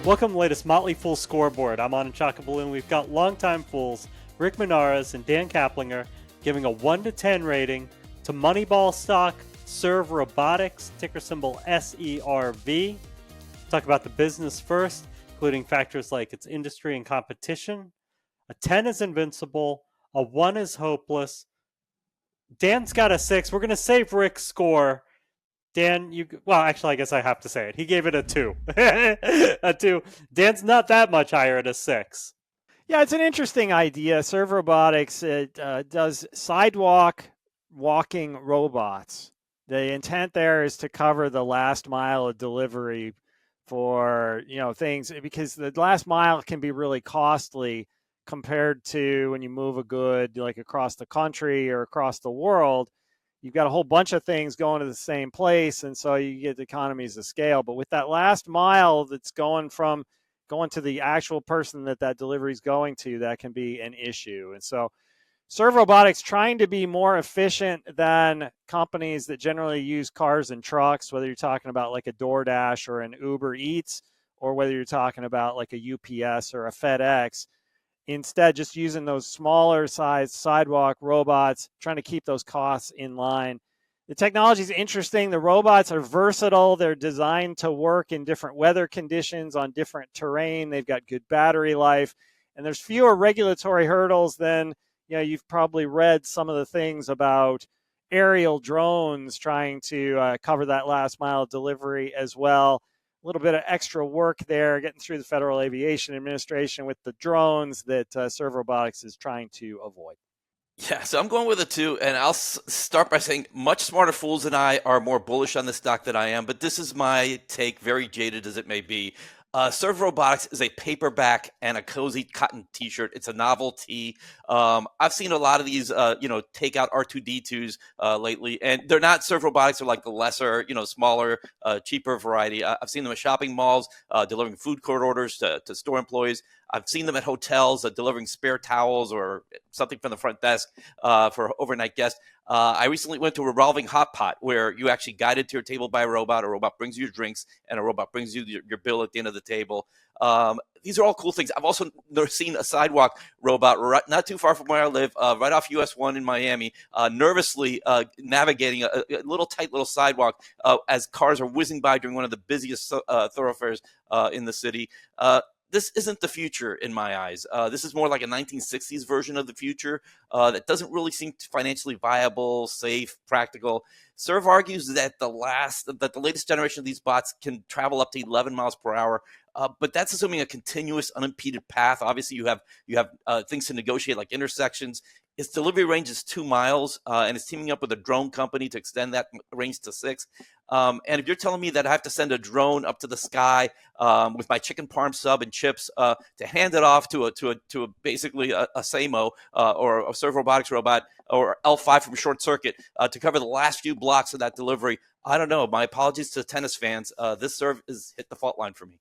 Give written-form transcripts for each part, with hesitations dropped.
Welcome to the latest Motley Fool Scoreboard. I'm on a chocolate balloon. We've got longtime fools Rick Munarriz and Dan Caplinger giving a 1 to 10 rating to Moneyball stock, Serve Robotics, ticker symbol SERV. Talk about the business first, including factors like its industry and competition. A 10 is invincible. A 1 is hopeless. Dan's got a 6. We're going to save Rick's score. Dan, actually, I guess I have to say it. He gave it a 2. A 2. Dan's not that much higher at a 6. Yeah, it's an interesting idea. Serve Robotics, it does sidewalk walking robots. The intent there is to cover the last mile of delivery for, things, because the last mile can be really costly compared to when you move a good like across the country or across the world. You've got a whole bunch of things going to the same place, and so you get economies of scale. But with that last mile that's going to the actual person that delivery is going to, that can be an issue. And so Serve Robotics trying to be more efficient than companies that generally use cars and trucks, whether you're talking about like a DoorDash or an Uber Eats, or whether you're talking about like a UPS or a FedEx. Instead, just using those smaller size sidewalk robots, trying to keep those costs in line. The technology is interesting. The robots are versatile. They're designed to work in different weather conditions on different terrain. They've got good battery life, and there's fewer regulatory hurdles than, you've probably read some of the things about aerial drones trying to cover that last mile delivery as well. A little bit of extra work there, getting through the Federal Aviation Administration with the drones that Serve Robotics is trying to avoid. Yeah, so I'm going with a 2, and I'll start by saying much smarter fools than I are more bullish on the stock than I am, but this is my take, very jaded as it may be. Serve Robotics is a paperback and a cozy cotton T-shirt. It's a novelty. I've seen a lot of these, take out R2D2s lately, and they're not Serve Robotics. They're like the lesser, smaller, cheaper variety. I've seen them at shopping malls, delivering food court orders to store employees. I've seen them at hotels delivering spare towels or something from the front desk for overnight guests. I recently went to a revolving hot pot where you actually guided to your table by a robot. A robot brings you your drinks, and a robot brings you your bill at the end of the table. These are all cool things. I've also seen a sidewalk robot not too far from where I live, right off US 1 in Miami, nervously navigating a tight little sidewalk as cars are whizzing by during one of the busiest thoroughfares in the city. This isn't the future in my eyes. This is more like a 1960s version of the future that doesn't really seem financially viable, safe, practical. Serve argues that the latest generation of these bots can travel up to 11 miles per hour, but that's assuming a continuous, unimpeded path. Obviously, you have things to negotiate like intersections. Its delivery range is 2 miles, and it's teaming up with a drone company to extend that range to 6. And if you're telling me that I have to send a drone up to the sky with my chicken parm sub and chips to hand it off to basically a SAMO or a Serve Robotics robot or L5 from Short Circuit to cover the last few blocks of that delivery, I don't know. My apologies to tennis fans. This serve is hit the fault line for me.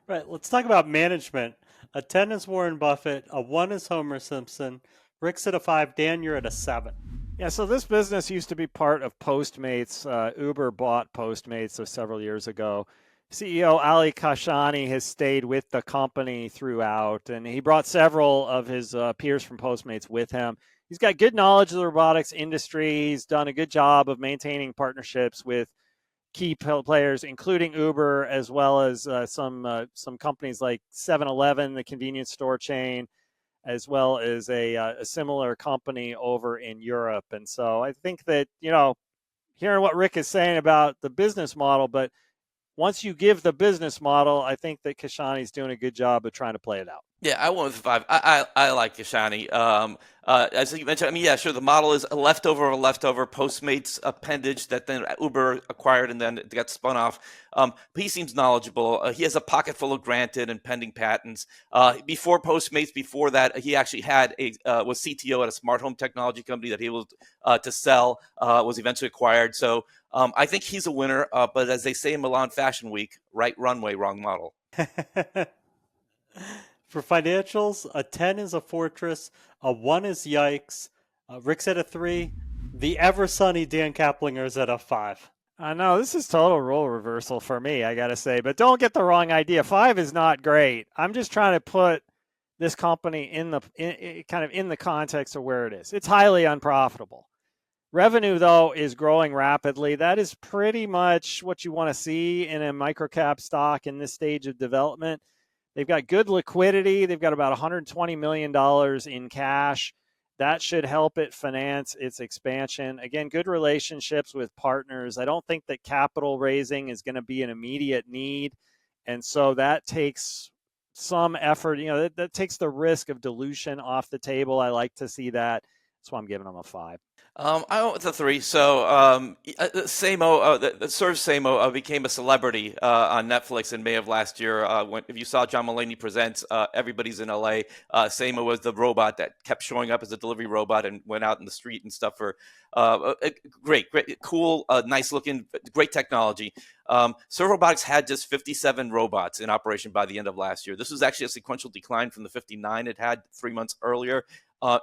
Right. Let's talk about management. A 10 is Warren Buffett. A 1 is Homer Simpson. Rick's at a 5. Dan, you're at a 7. Yeah, so this business used to be part of Postmates. Uber bought Postmates several years ago. CEO Ali Kashani has stayed with the company throughout, and he brought several of his peers from Postmates with him. He's got good knowledge of the robotics industry. He's done a good job of maintaining partnerships with key players, including Uber, as well as some companies like 7-Eleven, the convenience store chain, as well as a similar company over in Europe. And so I think that, hearing what Rick is saying about the business model, but once you give the business model, I think that Kashani's doing a good job of trying to play it out. Yeah, I went with 5. I like Kashani. As you mentioned, the model is a leftover Postmates appendage that then Uber acquired and then it got spun off. But he seems knowledgeable. He has a pocket full of granted and pending patents. Before Postmates, before that, he actually was CTO at a smart home technology company that he was to sell, was eventually acquired. So I think he's a winner. But as they say in Milan Fashion Week, right runway, wrong model. For financials, a 10 is a fortress, a 1 is yikes, Rick's at a 3, the ever sunny Dan Caplinger is at a 5. I know this is total role reversal for me, I gotta say. But don't get the wrong idea. 5 is not great. I'm just trying to put this company kind of in the context of where it is. It's highly unprofitable. Revenue, though, is growing rapidly. That is pretty much what you want to see in a microcap stock in this stage of development. They've got good liquidity. They've got about $120 million in cash. That should help it finance its expansion. Again, good relationships with partners. I don't think that capital raising is going to be an immediate need. And so that takes some effort. That takes the risk of dilution off the table. I like to see that. That's why I'm giving them a 5. I went with a 3. So Samo, the Serve Samo became a celebrity on Netflix in May of last year. If you saw John Mulaney Presents, Everybody's in LA. Samo was the robot that kept showing up as a delivery robot and went out in the street and stuff for great, cool, nice looking, great technology. Serve Robotics had just 57 robots in operation by the end of last year. This was actually a sequential decline from the 59 it had 3 months earlier.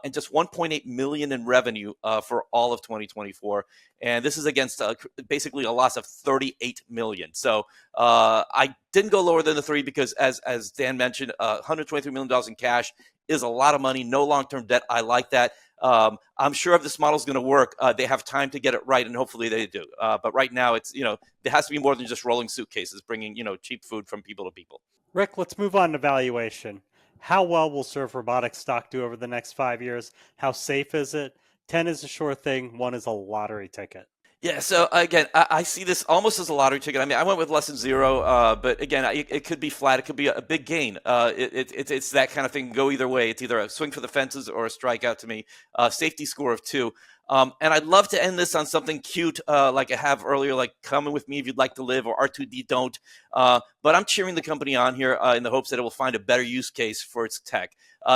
And just 1.8 million in revenue for all of 2024, and this is against basically a loss of 38 million. So I didn't go lower than the 3 because, as Dan mentioned, $123 million in cash is a lot of money. No long-term debt. I like that. I'm sure if this model is going to work, they have time to get it right, and hopefully they do. But right now, it's there has to be more than just rolling suitcases, bringing cheap food from people to people. Rick, let's move on to valuation. How well will Serve Robotics stock do over the next 5 years? How safe is it? 10 is a sure thing. 1 is a lottery ticket. Yeah, so again, I see this almost as a lottery ticket. I mean, I went with less than 0, but again, it could be flat. It could be a big gain. It's that kind of thing. Go either way. It's either a swing for the fences or a strikeout to me. Safety score of 2. And I'd love to end this on something cute like I have earlier, like come with me if you'd like to live, or R2D don't. But I'm cheering the company on here in the hopes that it will find a better use case for its tech.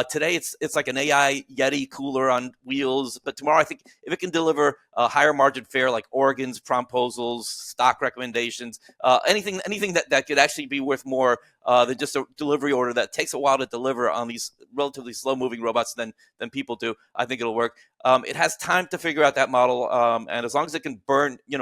Today, it's like an AI Yeti cooler on wheels. But tomorrow, I think if it can deliver a higher margin fare like organs, promposals, stock recommendations, anything that could actually be worth more than just a delivery order that takes a while to deliver on these relatively slow-moving robots than people do, I think it'll work. It has time to figure out that model, and as long as it can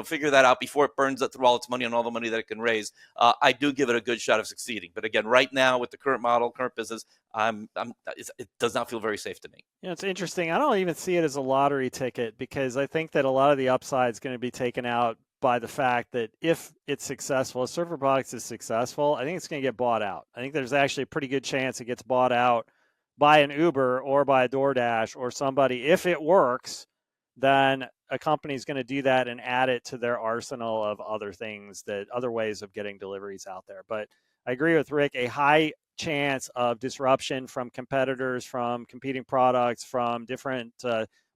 figure that out before it burns it through all its money and all the money that it can raise, I do give it a good shot of succeeding. But again, right now with the current model, current business, it does not feel very safe to me. It's interesting. I don't even see it as a lottery ticket because I think that a lot of the upside is going to be taken out by the fact that if it's successful, if Serve Robotics is successful, I think it's going to get bought out. I think there's actually a pretty good chance it gets bought out by an Uber or by a DoorDash or somebody. If it works, then a company is going to do that and add it to their arsenal of other things, other ways of getting deliveries out there. But I agree with Rick, a high chance of disruption from competitors, from competing products, from different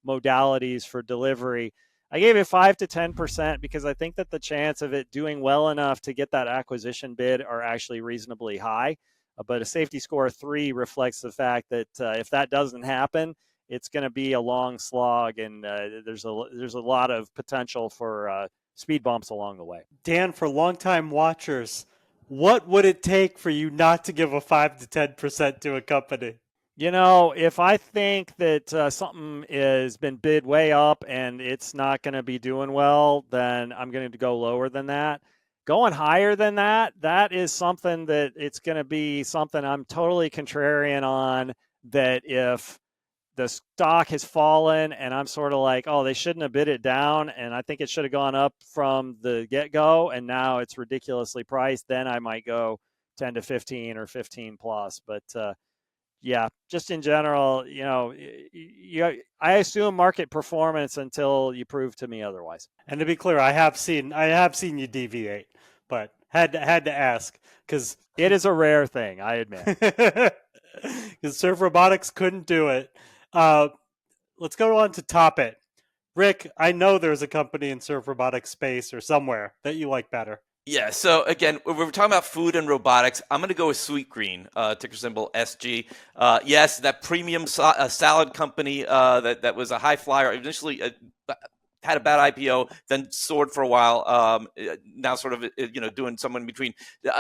modalities for delivery. I gave it 5 to 10% because I think that the chance of it doing well enough to get that acquisition bid are actually reasonably high. But a safety score of 3 reflects the fact that if that doesn't happen, it's going to be a long slog, and there's a lot of potential for speed bumps along the way. Dan, for longtime watchers, what would it take for you not to give a 5 to 10% to a company? If I think that something has been bid way up and it's not going to be doing well, then I'm going to go lower than that. Going higher than that, that is something that it's going to be something I'm totally contrarian on, that if the stock has fallen and I'm sort of like, oh, they shouldn't have bid it down, and I think it should have gone up from the get-go, and now it's ridiculously priced, then I might go 10 to 15 or 15 plus. But yeah, just in general, I assume market performance until you prove to me otherwise. And to be clear, I have seen you deviate, but had to ask because it is a rare thing, I admit. Because Serve Robotics couldn't do it. Let's go on to top it. Rick, I know there's a company in Serve Robotics space or somewhere that you like better. Yeah, so again, when we're talking about food and robotics, I'm going to go with Sweet Green, ticker symbol SG. Yes, that premium salad company that was a high flyer, initially had a bad IPO, then soared for a while, now sort of doing somewhere in between.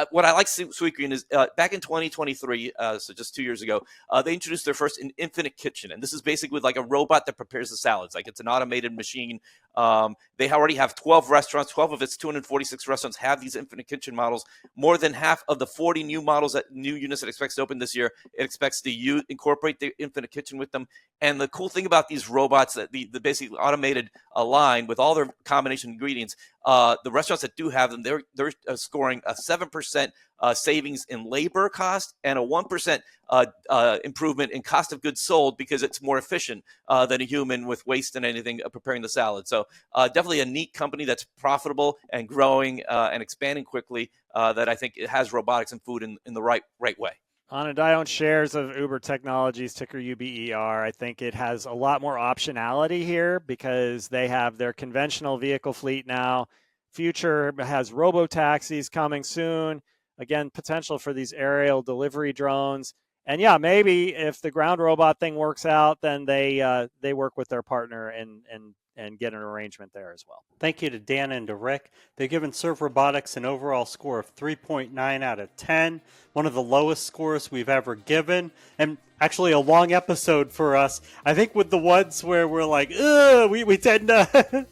What I like Sweet Green is back in 2023, so just 2 years ago, they introduced their first infinite kitchen. And this is basically like a robot that prepares the salads. Like it's an automated machine. They already have 12 restaurants. 12 of its 246 restaurants have these Infinite Kitchen models. More than half of the 40 new units that it expects to open this year, it expects to incorporate the Infinite Kitchen with them. And the cool thing about these robots, that the basically automated line with all their combination ingredients, the restaurants that do have them, they're scoring a 7% savings in labor cost and a 1% improvement in cost of goods sold, because it's more efficient than a human with waste and anything preparing the salad. So definitely a neat company that's profitable and growing and expanding quickly, that I think it has robotics and food in the right way. Anand, I own shares of Uber Technologies, ticker UBER. I think it has a lot more optionality here because they have their conventional vehicle fleet now. Future has robo-taxis coming soon. Again, potential for these aerial delivery drones. And yeah, maybe if the ground robot thing works out, then they work with their partner and get an arrangement there as well. Thank you to Dan and to Rick. They've given Serve Robotics an overall score of 3.9 out of 10, one of the lowest scores we've ever given, and actually a long episode for us. I think with the ones where we're like, we tend to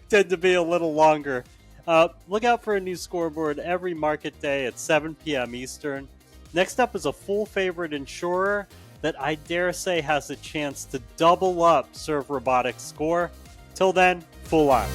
tend to be a little longer. Look out for a new scoreboard every market day at 7 p.m. Eastern. Next up is a full favorite insurer that I dare say has a chance to double up Serve Robotics' score. Till then, full on.